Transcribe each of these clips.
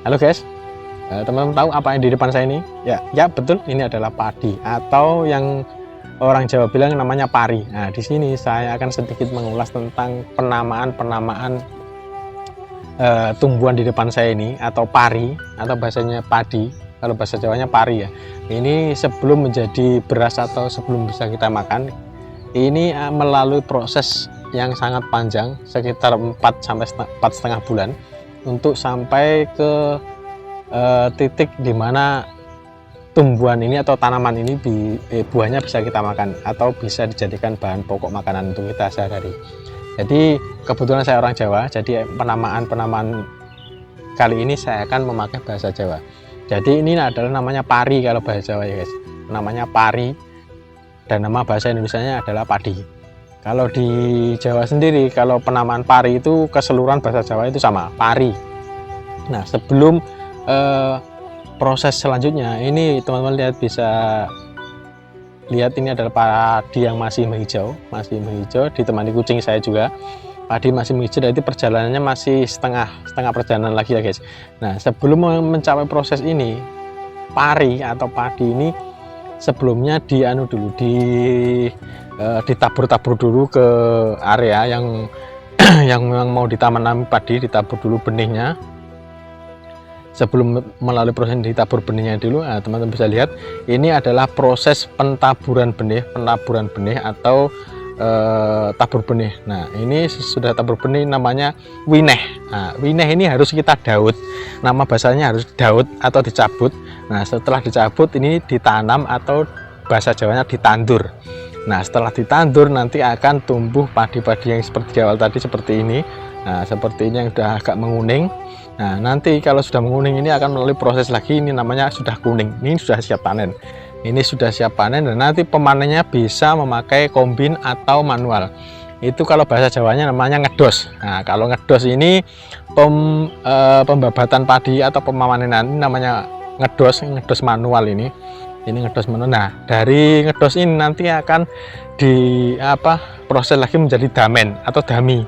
Halo guys, teman-teman tahu apa yang di depan saya ini? Ya betul, ini adalah padi atau yang orang Jawa bilang namanya pari. Nah, di sini saya akan sedikit mengulas tentang penamaan tumbuhan di depan saya ini atau pari atau bahasanya padi. Kalau bahasa Jawanya pari ya. Ini sebelum menjadi beras atau sebelum bisa kita makan, ini melalui proses yang sangat panjang sekitar 4 sampai 4,5 bulan untuk sampai ke titik dimana tumbuhan ini atau tanaman ini buahnya bisa kita makan atau bisa dijadikan bahan pokok makanan untuk kita sehari-hari. Jadi kebetulan saya orang Jawa, jadi penamaan kali ini saya akan memakai bahasa Jawa. Jadi ini adalah namanya pari kalau bahasa Jawa ya guys, namanya pari, dan nama bahasa Indonesianya adalah padi. Kalau di Jawa sendiri, kalau penamaan pari itu keseluruhan bahasa Jawa itu sama, pari. Nah, sebelum proses selanjutnya, ini teman-teman lihat, bisa lihat ini adalah padi yang masih menghijau, ditemani kucing saya juga. Padi masih menghijau, jadi perjalanannya masih setengah perjalanan lagi ya guys. Nah, sebelum mencapai proses ini, pari atau padi ini sebelumnya ditabur-tabur dulu ke area yang yang memang mau ditanam padi, ditabur dulu benihnya. Sebelum melalui proses ditabur benihnya dulu, teman-teman bisa lihat ini adalah proses pentaburan benih atau tabur benih. Nah, ini sudah tabur benih, namanya wineh. Nah, wineh ini harus kita daud, nama bahasanya harus daud atau dicabut. Nah, setelah dicabut ini ditanam atau bahasa Jawanya ditandur. Nah, setelah ditandur nanti akan tumbuh padi-padi yang seperti di awal tadi, seperti ini. Nah, seperti ini yang sudah agak menguning. Nah, nanti kalau sudah menguning ini akan melalui proses lagi, ini namanya sudah kuning. Ini sudah siap panen. Ini sudah siap panen, dan nanti pemanennya bisa memakai kombin atau manual. Itu kalau bahasa Jawanya namanya ngedos. Nah, kalau ngedos ini pembabatan padi atau pemanenan ini namanya ngedos manual ini ngedos manual. Nah, dari ngedos ini nanti akan proses lagi menjadi damen atau dami.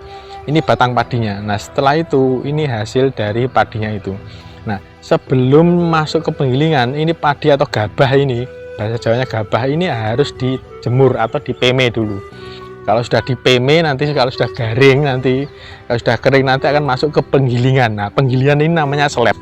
Ini batang padinya. Nah, setelah itu ini hasil dari padinya itu. Nah, sebelum masuk ke penggilingan, ini padi atau gabah ini, bahasa Jawanya gabah ini harus dijemur atau dipeme dulu. Kalau sudah dipeme, nanti kalau sudah garing, kalau sudah kering nanti akan masuk ke penggilingan. Nah, penggilingan ini namanya seleb.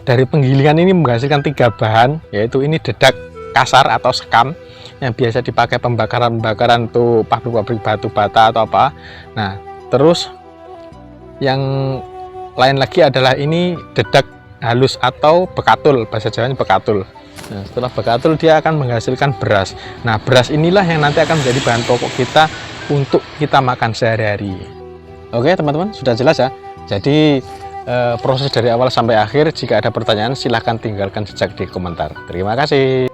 Dari penggilingan ini menghasilkan 3 bahan, yaitu ini dedak kasar atau sekam yang biasa dipakai pembakaran tuh pabrik batu bata atau apa. Nah, terus yang lain lagi adalah ini dedak halus atau bekatul, bahasa Jawanya bekatul. Nah, setelah bekatul dia akan menghasilkan beras. Nah, beras inilah yang nanti akan menjadi bahan pokok kita untuk kita makan sehari-hari. Oke teman-teman, sudah jelas ya. Jadi proses dari awal sampai akhir. Jika ada pertanyaan silahkan tinggalkan jejak di komentar. Terima kasih.